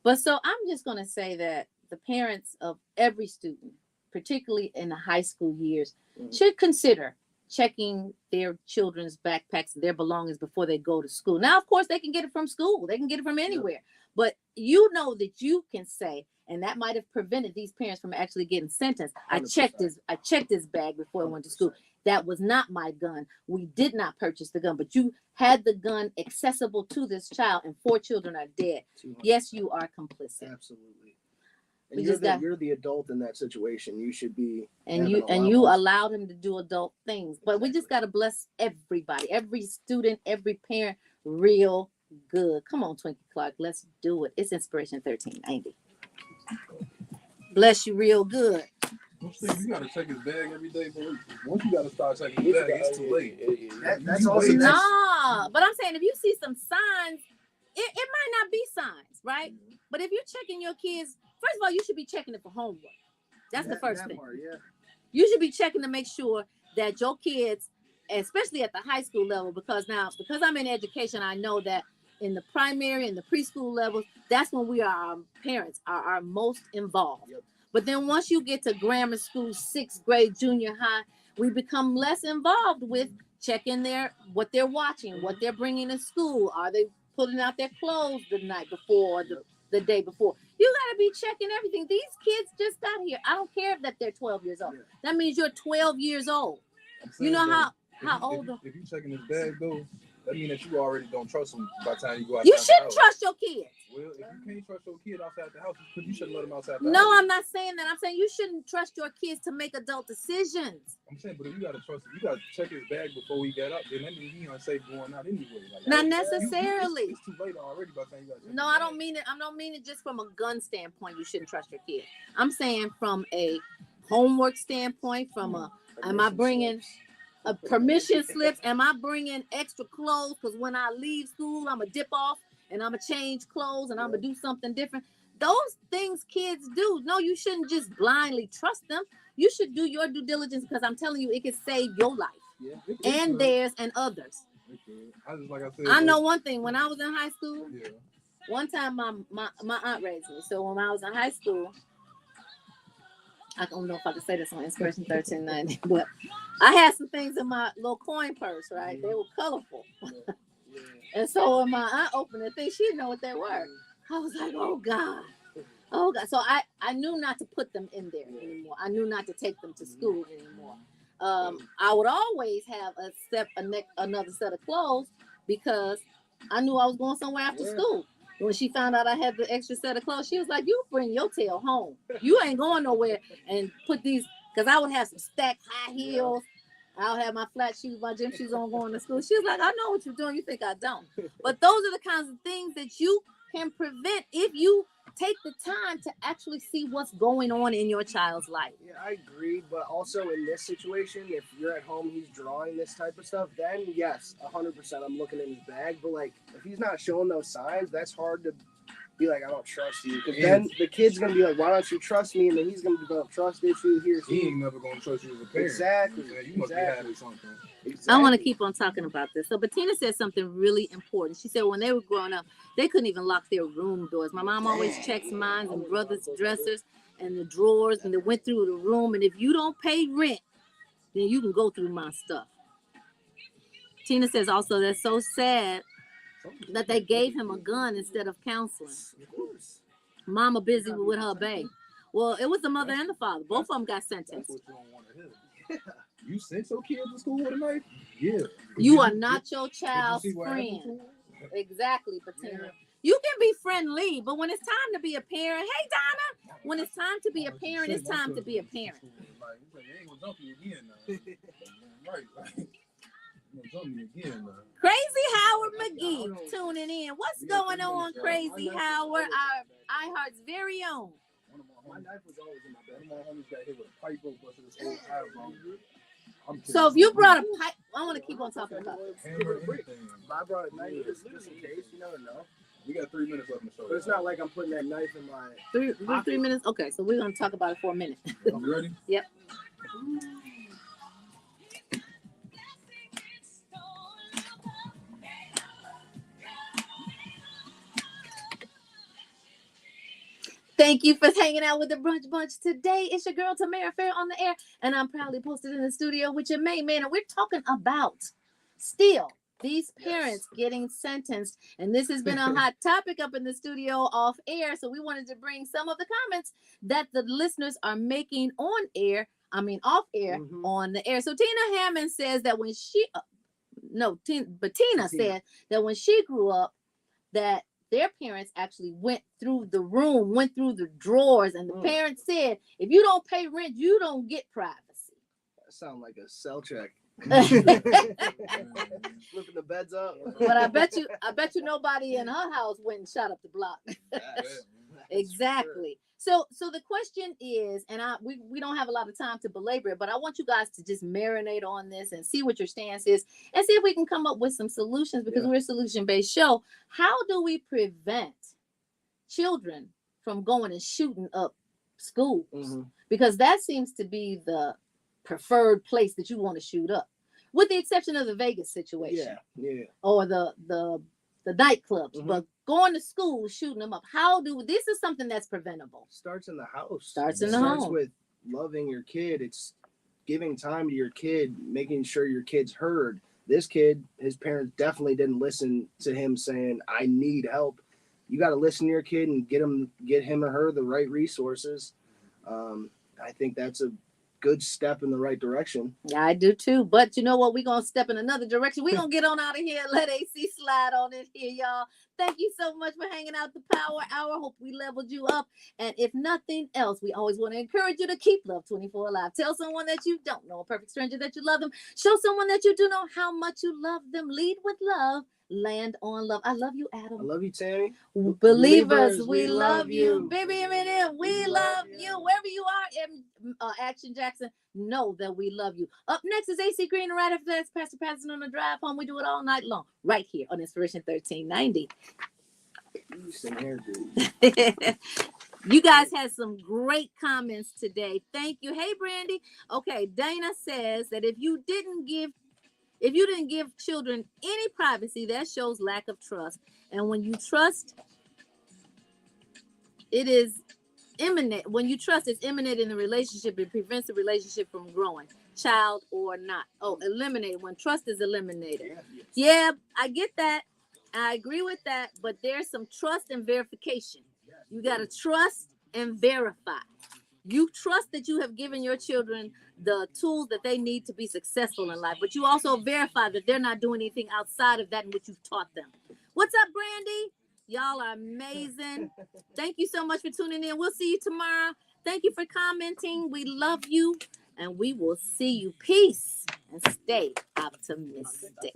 But so I'm just going to say that the parents of every student, particularly in the high school years, should consider checking their children's backpacks and their belongings before they go to school. Now, of course, they can get it from school. They can get it from anywhere. But you know that you can say, and that might have prevented these parents from actually getting sentenced. 100%. I checked his bag before I went to school. That was not my gun. We did not purchase the gun, but you had the gun accessible to this child, and 4 children are dead. 200%. Yes, you are complicit. Absolutely. And you're the adult in that situation. You should be. And you allowed him to do adult things. But we just got to bless everybody, every student, every parent, real good. Come on, Twinkie Clark, let's do it. It's Inspiration 13, ain't it? Bless you real good. You gotta check his bag every day, but once you gotta start checking his bag, it's too late. That's also nah. But I'm saying if you see some signs, it might not be signs, right? But if you're checking your kids, first of all, you should be checking it for homework. That's the first thing. You should be checking to make sure that your kids, especially at the high school level, because I'm in education, I know that in the primary and the preschool levels, that's when our parents are most involved. Yep. But then once you get to grammar school, 6th grade, junior high, we become less involved with checking what they're watching, what they're bringing to school. Are they putting out their clothes the night before, the day before? You got to be checking everything. These kids just got here. I don't care that they're 12 years old. That means you're 12 years old. You know how old? If you checking his bag, though, that means that you already don't trust him by the time you go out. You shouldn't trust your kids. Well, if you can't trust your kid outside the house, you shouldn't let him outside the house. No, I'm not saying that. I'm saying you shouldn't trust your kids to make adult decisions. I'm saying, but if you gotta trust him, you gotta check his bag before he get up. Then that means he unsafe going out anyway. Not necessarily. It's too late already by the time you gotta. No, I don't mean it. I don't mean it just from a gun standpoint. You shouldn't trust your kid. I'm saying from a homework standpoint. Am I bringing a permission slips? Am I bringing extra clothes? Because when I leave school, I'm gonna dip off and I'm gonna change clothes and I'm gonna do something different. Those things kids do. No, you shouldn't just blindly trust them. You should do your due diligence, because I'm telling you, it can save your life and theirs and others. I know one thing. When I was in high school, one time my aunt raised me. So when I was in high school, I don't know if I can say this on Inspiration 1390, but I had some things in my little coin purse, right? They were colorful. And so when my aunt opened the thing, she didn't know what they were. I was like, oh God. So I knew not to put them in there anymore. I knew not to take them to school anymore. I would always have another set of clothes, because I knew I was going somewhere after school. When she found out I had the extra set of clothes, she was like, you bring your tail home. You ain't going nowhere and put these, because I would have some stacked high heels. I'll have my flat shoes, my gym shoes on going to school. She was like, I know what you're doing. You think I don't. But those are the kinds of things that you can prevent if you take the time to actually see what's going on in your child's life. Yeah, I agree. But also in this situation, if you're at home, he's drawing this type of stuff, then yes, 100% I'm looking in his bag. But like, if he's not showing those signs, that's hard to be like, I don't trust you. Because then the kid's going to be like, why don't you trust me? And then he's going to develop trust issues here. He ain't never going to trust you as a parent. Exactly. Yeah, you must be having something. Exactly. I want to keep on talking about this. So Bettina said something really important. She said when they were growing up, they couldn't even lock their room doors. My mom always checks mine and brothers' dressers and the drawers, and they went through the room. And if you don't pay rent, then you can go through my stuff. Tina says also that's so sad that they gave him a gun instead of counseling. Mama busy with her baby. Well, it was the mother and the father. Both of them got sentenced. That's what you don't want to hear. You sent your kids to school with a knife? Yeah. You are not your child's friend. Exactly, Bettina. You can be friendly, but when it's time to be a parent, hey Donna, when it's time to be a parent, it's time to be a parent. Crazy Howard McGee tuning in. What's going on, Crazy Howard? Our iHeart's very own. My knife was always in my bag. My homies got hit with a pipe over this whole eye. So if you brought a pipe, I want to keep on talking about this. I brought a knife just in case. You never know. We got 3 minutes left in the show. But it's not like I'm putting that knife in my... 3 minutes? Okay, so we're going to talk about it for a minute. You ready? Yep. Thank you for hanging out with the Brunch Bunch today. It's your girl Tamara Fair on the air, and I'm proudly posted in the studio with your main man. And we're talking about still these parents getting sentenced, and this has been a hot topic up in the studio off air. So we wanted to bring some of the comments that the listeners are making on air. I mean, off air on the air. So Tina Hammond says that when she, Tina said that when she grew up, that their parents actually went through the room, went through the drawers, and the parents said, if you don't pay rent, you don't get privacy. That sounds like a cell check. Flipping the beds up. But I bet you nobody in her house went and shot up the block. Exactly. So the question is, and we don't have a lot of time to belabor it, but I want you guys to just marinate on this and see what your stance is and see if we can come up with some solutions, because we're a solution-based show. How do we prevent children from going and shooting up schools? Because that seems to be the preferred place that you want to shoot up, with the exception of the Vegas situation. Or the nightclubs, but going to school, shooting them up. This is something that's preventable. Starts in the house. Starts in the home. With loving your kid. It's giving time to your kid, making sure your kid's heard. This kid, his parents definitely didn't listen to him saying, I need help. You got to listen to your kid and get him or her the right resources. I think that's a good step in the right direction. Yeah, I do too. But you know what? We're going to step in another direction. We're going to get on out of here and let AC slide on in here, y'all. Thank you so much for hanging out the Power Hour. Hope we leveled you up. And if nothing else, we always want to encourage you to keep Love 24 alive. Tell someone that you don't know, a perfect stranger, that you love them. Show someone that you do know how much you love them. Lead with love. Land on love. I love you, Adam. I love you, Tammy. Believers, we love you. Baby Eminem, we love you. Wherever you are in Action Jackson, know that we love you. Up next is AC Green, and right after that, it's Pastor Patterson on the drive home. We do it all night long, right here on Inspiration 1390. You guys had some great comments today. Thank you. Hey, Brandy. Okay, Dana says that if you didn't give children any privacy, that shows lack of trust. And when you trust, it is imminent. When you trust, it's imminent in the relationship. It prevents the relationship from growing, child or not. Eliminate. When trust is eliminated. Yeah, I get that. I agree with that. But there's some trust and verification. You got to trust and verify. You trust that you have given your children the tools that they need to be successful in life, but you also verify that they're not doing anything outside of that in which you've taught them. What's up, Brandy? Y'all are amazing. Thank you so much for tuning in. We'll see you tomorrow. Thank you for commenting. We love you, and we will see you. Peace, and stay optimistic.